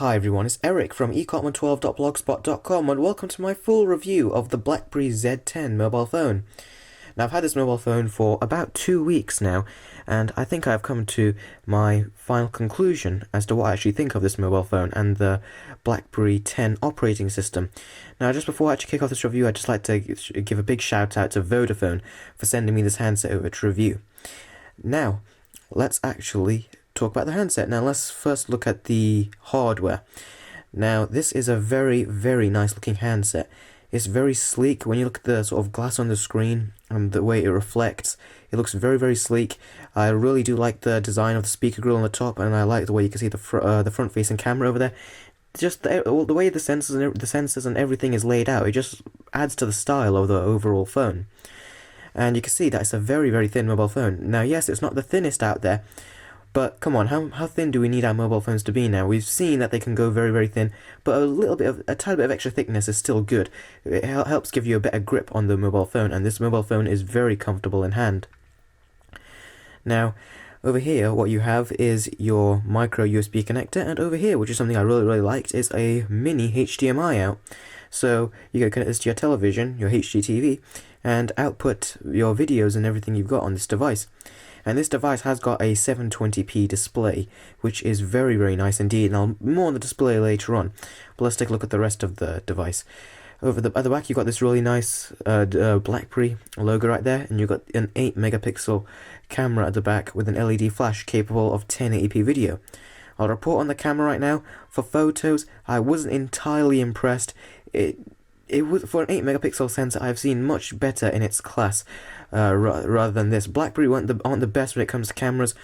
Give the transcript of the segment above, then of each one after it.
Hi everyone, it's Eric from ecotman12.blogspot.com and welcome to my full review of the BlackBerry Z10 mobile phone. Now I've had this mobile phone for about 2 weeks now, and I think I've come to my final conclusion as to what I actually think of this mobile phone and the BlackBerry 10 operating system. Now just before I actually kick off this review, I'd just like to give a big shout out to Vodafone for sending me this handset over to review. Now, let's actually talk about the handset. Now let's first look at the hardware. Now this is a very, very nice looking handset. It's very sleek. When you look at the sort of glass on the screen and the way it reflects, it looks very, very sleek. I really do like the design of the speaker grill on the top, and I like the way you can see the front facing camera over there. Just the way the sensors and everything is laid out, it just adds to the style of the overall phone. And you can see that it's a very, very thin mobile phone. Now yes, it's not the thinnest out there, but come on, how thin do we need our mobile phones to be now? We've seen that they can go very, very thin, but a tiny bit of extra thickness is still good. It helps give you a better grip on the mobile phone, and this mobile phone is very comfortable in hand. Now, over here, what you have is your micro USB connector, and over here, which is something I really, really liked, is a mini HDMI out. So you can connect this to your television, your HDTV, and output your videos and everything you've got on this device. And this device has got a 720p display, which is very, very nice indeed, and I'll more on the display later on. But let's take a look at the rest of the device. At the back, you've got this really nice BlackBerry logo right there, and you've got an 8 megapixel camera at the back with an LED flash capable of 1080p video. I'll report on the camera right now. For photos, I wasn't entirely impressed. It was, for an 8 megapixel sensor, I've seen much better in its class rather than this. BlackBerry aren't the best when it comes to cameras,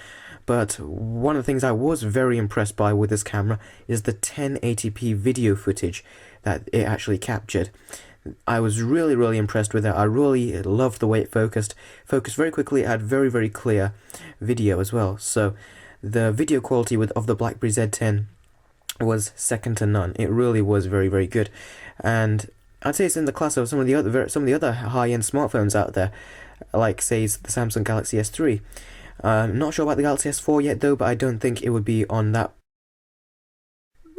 but one of the things I was very impressed by with this camera is the 1080p video footage that it actually captured. I was really, really impressed with it. I really loved the way it focused very quickly. It had very, very clear video as well. So the video quality of the BlackBerry Z10 was second to none. It really was very, very good, and I'd say it's in the class of some of the other high-end smartphones out there, like say the Samsung Galaxy S3. I'm not sure about the Galaxy S4 yet though, but I don't think it would be on that.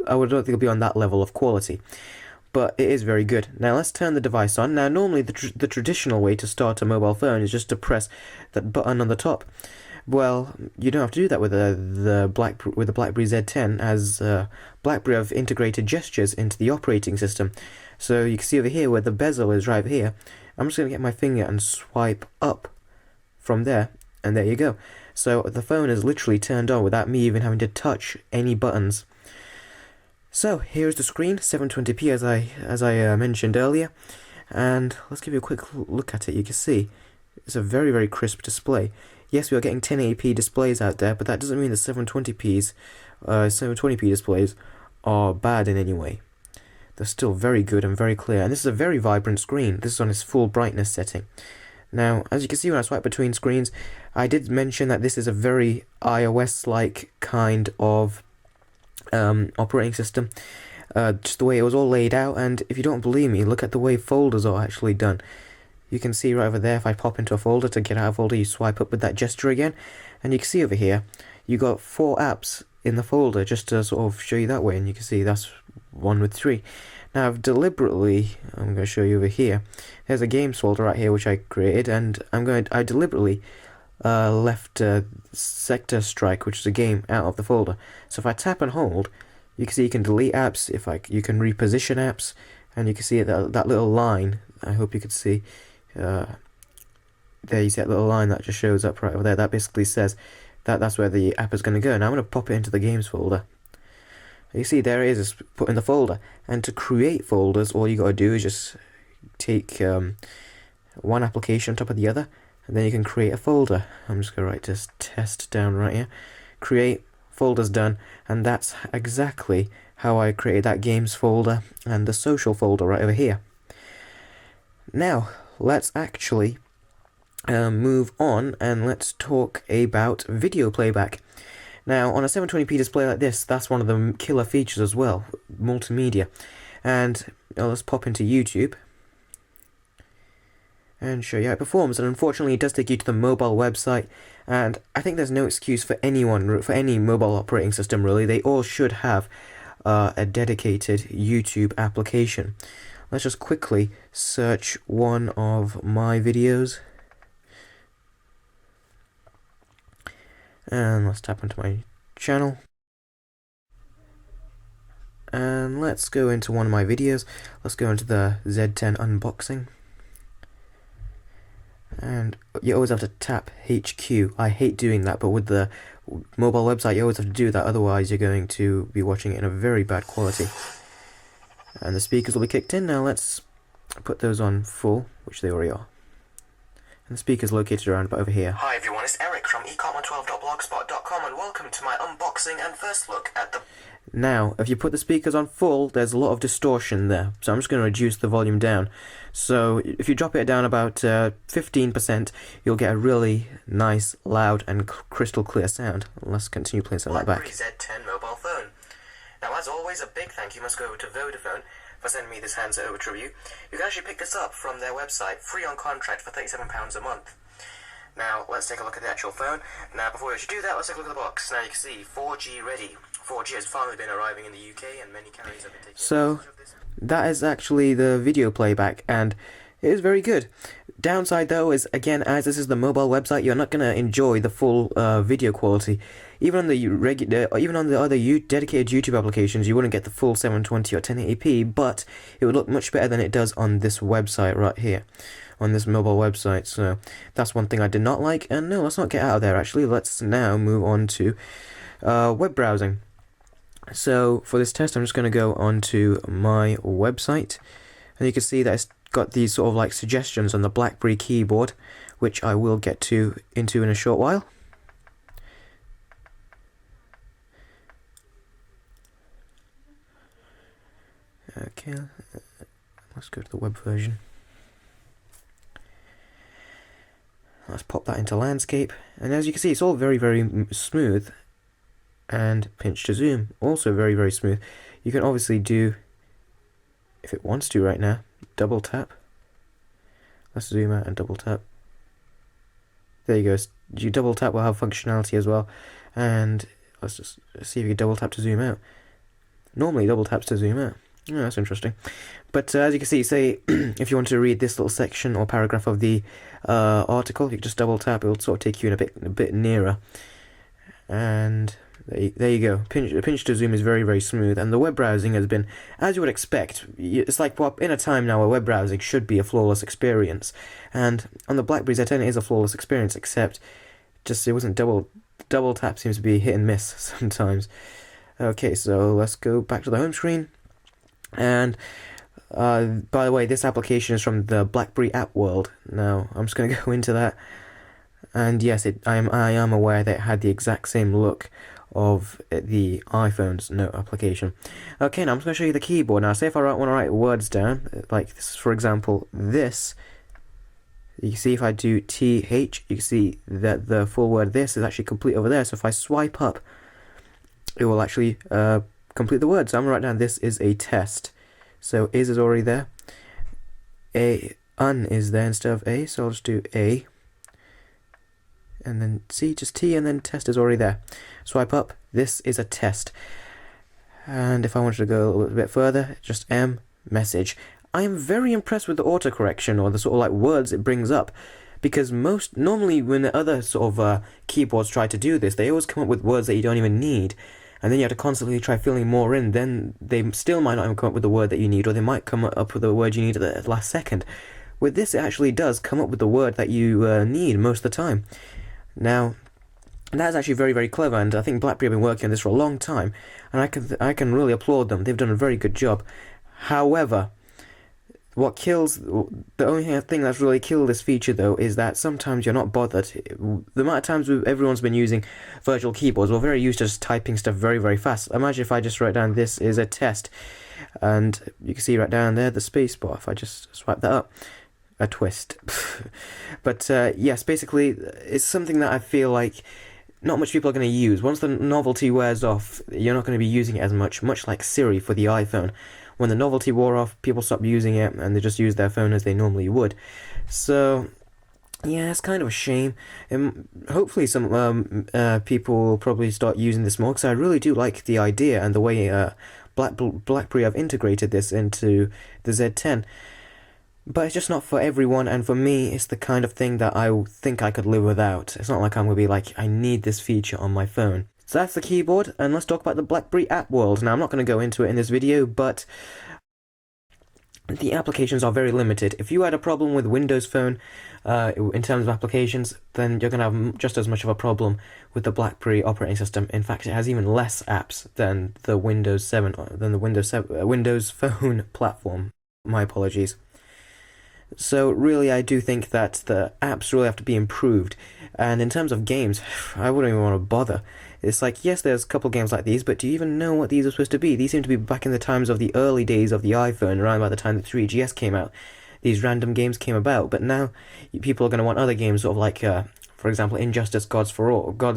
I don't think it'll be on that level of quality, but it is very good. Now let's turn the device on. Now normally the traditional way to start a mobile phone is just to press that button on the top. Well, you don't have to do that with the BlackBerry Z10, as BlackBerry have integrated gestures into the operating system. So you can see over here where the bezel is right here. I'm just going to get my finger and swipe up from there, and there you go. So the phone is literally turned on without me even having to touch any buttons. So here's the screen, 720p as I mentioned earlier, and let's give you a quick look at it. You can see it's a very, very crisp display. Yes, we are getting 1080p displays out there, but that doesn't mean the 720p displays are bad in any way. They're still very good and very clear, and this is a very vibrant screen. This is on its full brightness setting. Now, as you can see when I swipe between screens, I did mention that this is a very iOS-like kind of operating system. Just the way it was all laid out, and if you don't believe me, look at the way folders are actually done. You can see right over there, if I pop into a folder to get out of a folder, you swipe up with that gesture again, and you can see over here, you got 4 apps in the folder, just to sort of show you that way, and you can see that's one with 3. Now I'm going to show you over here, there's a games folder right here which I created, and I deliberately left Sector Strike, which is a game, out of the folder. So if I tap and hold, you can see you can delete apps, you can reposition apps, and you can see that little line, I hope you could see, there you see that little line that just shows up right over there. That basically says that's where the app is going to go. Now I'm going to pop it into the games folder. You see there it is put in the folder, and to create folders all you got to do is just take one application on top of the other, and then you can create a folder. I'm just going to write this test down right here. Create, folders done, and that's exactly how I created that games folder and the social folder right over here. Now let's actually move on and let's talk about video playback. Now on a 720p display like this, that's one of the killer features as well, multimedia. And let's pop into YouTube and show you how it performs. And unfortunately it does take you to the mobile website, and I think there's no excuse for anyone, for any mobile operating system really. They all should have a dedicated YouTube application. Let's just quickly search one of my videos. And let's tap into my channel. And let's go into one of my videos. Let's go into the Z10 unboxing. And you always have to tap HQ. I hate doing that, but with the mobile website you always have to do that, otherwise you're going to be watching it in a very bad quality. And the speakers will be kicked in. Now let's put those on full, which they already are. And the speaker's located around about over here. Hi everyone, it's Eric from ecom12.blogspot.com and welcome to my unboxing and first look at the... Now, if you put the speakers on full, there's a lot of distortion there, so I'm just going to reduce the volume down. So if you drop it down about 15%, you'll get a really nice, loud and crystal clear sound. Let's continue playing some BlackBerry Playback. Z10 mobile phone. Now as always, a big thank you must go over to Vodafone for sending me this handset over to review. You can actually pick this up from their website, free on contract for £37 a month. Now, let's take a look at the actual phone. Now, before we actually do that, let's take a look at the box. Now, you can see 4G ready. 4G has finally been arriving in the UK, and many carriers have been taking advantage of this. That is actually the video playback, and it is very good. Downside, though, is, again, as this is the mobile website, you're not going to enjoy the full video quality. Even on the other dedicated YouTube applications, you wouldn't get the full 720 or 1080p, but it would look much better than it does on this website right here, on this mobile website. So that's one thing I did not like. And no, let's not get out of there. Actually, let's now move on to web browsing. So for this test, I'm just going to go onto my website, and you can see that it's got these sort of like suggestions on the BlackBerry keyboard, which I will get into in a short while. Okay, let's go to the web version. Let's pop that into landscape, and as you can see, it's all very, very smooth. And pinch to zoom, also very, very smooth. You can obviously do, if it wants to right now, double tap. Let's zoom out and double tap. There you go. You double tap will have functionality as well. And let's just see if you can double tap to zoom out. Normally double taps to zoom out. Oh, that's interesting. But as you can see, say if you want to read this little section or paragraph of the article, if you just double tap, it will sort of take you in a bit nearer. And there you go. Pinch to zoom is very, very smooth, and the web browsing has been, as you would expect. It's like, well, in a time now where web browsing should be a flawless experience, and on the BlackBerry Z10 it is a flawless experience, except just it wasn't double tap seems to be hit and miss sometimes. Okay, so let's go back to the home screen, and by the way, this application is from the Blackberry App World. Now I'm just going to go into that, and yes, I am aware that it had the exact same look of the iPhone's note application. Okay, now I'm just going to show you the keyboard. Now, say if I want to write words down, like this, for example, this, you can see if I do TH, you can see that the full word this is actually complete over there. So if I swipe up, it will actually complete the word. So I'm going to write down this is a test. So is already there. Un is there instead of A, so I'll just do A. And then C, just T, and then test is already there. Swipe up, this is a test. And if I wanted to go a little bit further, just M, message. I am very impressed with the autocorrection, or the sort of like words it brings up, because normally when the other sort of keyboards try to do this, they always come up with words that you don't even need, and then you have to constantly try filling more in. Then they still might not even come up with the word that you need, or they might come up with the word you need at the last second. With this, it actually does come up with the word that you need most of the time. Now, that's actually very, very clever, and I think BlackBerry have been working on this for a long time, and I can really applaud them. They've done a very good job. However, the only thing that's really killed this feature, though, is that sometimes you're not bothered. The amount of times everyone's been using virtual keyboards, we're very used to just typing stuff very, very fast. Imagine if I just write down this is a test, and you can see right down there the space bar. If I just swipe that up, a twist. But yes, basically it's something that I feel like not much people are going to use. Once the novelty wears off, you're not going to be using it as much like Siri for the iPhone. When the novelty wore off, people stopped using it and they just use their phone as they normally would. So yeah, it's kind of a shame. Hopefully some people will probably start using this more, because I really do like the idea and the way BlackBerry have integrated this into the Z10. But it's just not for everyone, and for me, it's the kind of thing that I think I could live without. It's not like I'm going to be like, I need this feature on my phone. So that's the keyboard, and let's talk about the Blackberry App World. Now, I'm not going to go into it in this video, but the applications are very limited. If you had a problem with Windows Phone in terms of applications, then you're going to have just as much of a problem with the BlackBerry operating system. In fact, it has even less apps than the Windows Phone platform. My apologies. So really, I do think that the apps really have to be improved. And in terms of games, I wouldn't even want to bother. It's like, yes, there's a couple games like these, but do you even know what these are supposed to be? These seem to be back in the times of the early days of the iPhone, around by the time the 3GS came out. These random games came about, but now people are going to want other games, sort of like, for example, Injustice Gods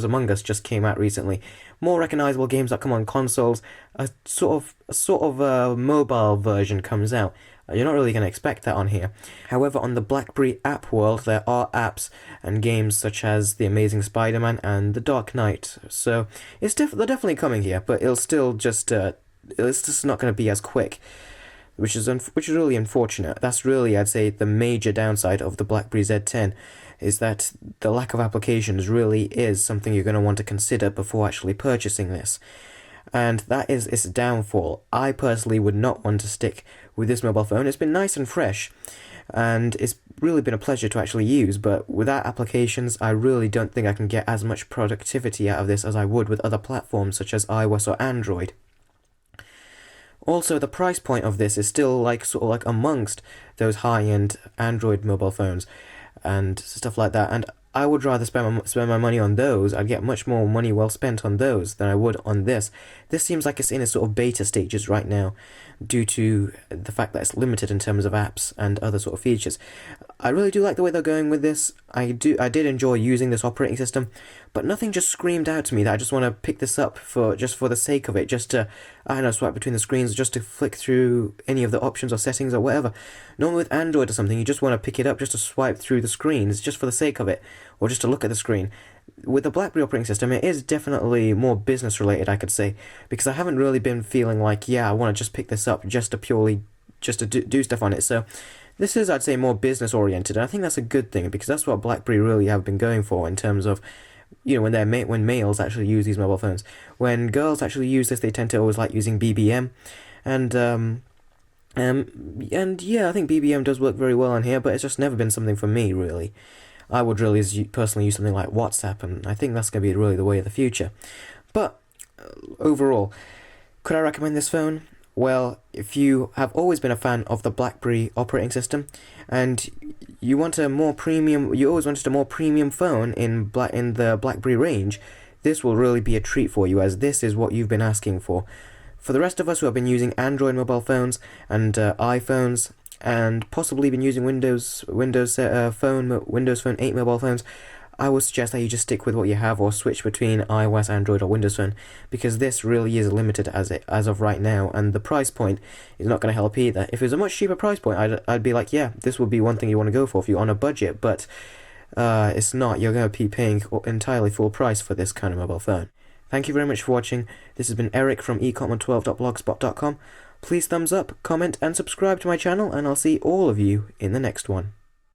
Among Us just came out recently. More recognizable games that come on consoles. A sort of mobile version comes out. You're not really going to expect that on here. However, on the BlackBerry App World, there are apps and games such as The Amazing Spider-Man and The Dark Knight. So they're definitely coming here, but it'll still just it's just not going to be as quick, which is really unfortunate. That's really, I'd say, the major downside of the BlackBerry Z10, is that the lack of applications really is something you're going to want to consider before actually purchasing this. And that is its downfall. I personally would not want to stick with this mobile phone. It's been nice and fresh, and it's really been a pleasure to actually use, but without applications, I really don't think I can get as much productivity out of this as I would with other platforms such as iOS or Android. Also, the price point of this is still sort of amongst those high-end Android mobile phones and stuff like that, and I would rather spend my money on those. I'd get much more money well spent on those than I would on this. This seems like it's in its sort of beta stages right now, due to the fact that it's limited in terms of apps and other sort of features. I really do like the way they're going with this. I did enjoy using this operating system, but nothing just screamed out to me that I just want to pick this up for the sake of it, just to, I don't know, swipe between the screens, just to flick through any of the options or settings or whatever. Normally with Android or something, you just want to pick it up just to swipe through the screens, just for the sake of it, or just to look at the screen. With the BlackBerry operating system, it is definitely more business related, I could say, because I haven't really been feeling like, yeah, I want to just pick this up just to do stuff on it. So this is, I'd say, more business oriented, and I think that's a good thing, because that's what BlackBerry really have been going for in terms of, you know, when males actually use these mobile phones. When girls actually use this, they tend to always like using BBM, and yeah, I think BBM does work very well on here, but it's just never been something for me, really. I would really personally use something like WhatsApp, and I think that's going to be really the way of the future. But overall, could I recommend this phone? Well, if you have always been a fan of the BlackBerry operating system, and you want you always wanted a more premium phone in the BlackBerry range, this will really be a treat for you, as this is what you've been asking for. For the rest of us who have been using Android mobile phones and iPhones, and possibly been using Windows Phone 8 mobile phones, I would suggest that you just stick with what you have, or switch between iOS, Android, or Windows Phone, because this really is limited as of right now, and the price point is not going to help either. If it was a much cheaper price point, I'd be like, yeah, this would be one thing you want to go for if you're on a budget, but it's not. You're going to be paying entirely full price for this kind of mobile phone. Thank you very much for watching. This has been Eric from ecotman12.blogspot.com. Please thumbs up, comment, and subscribe to my channel, and I'll see all of you in the next one.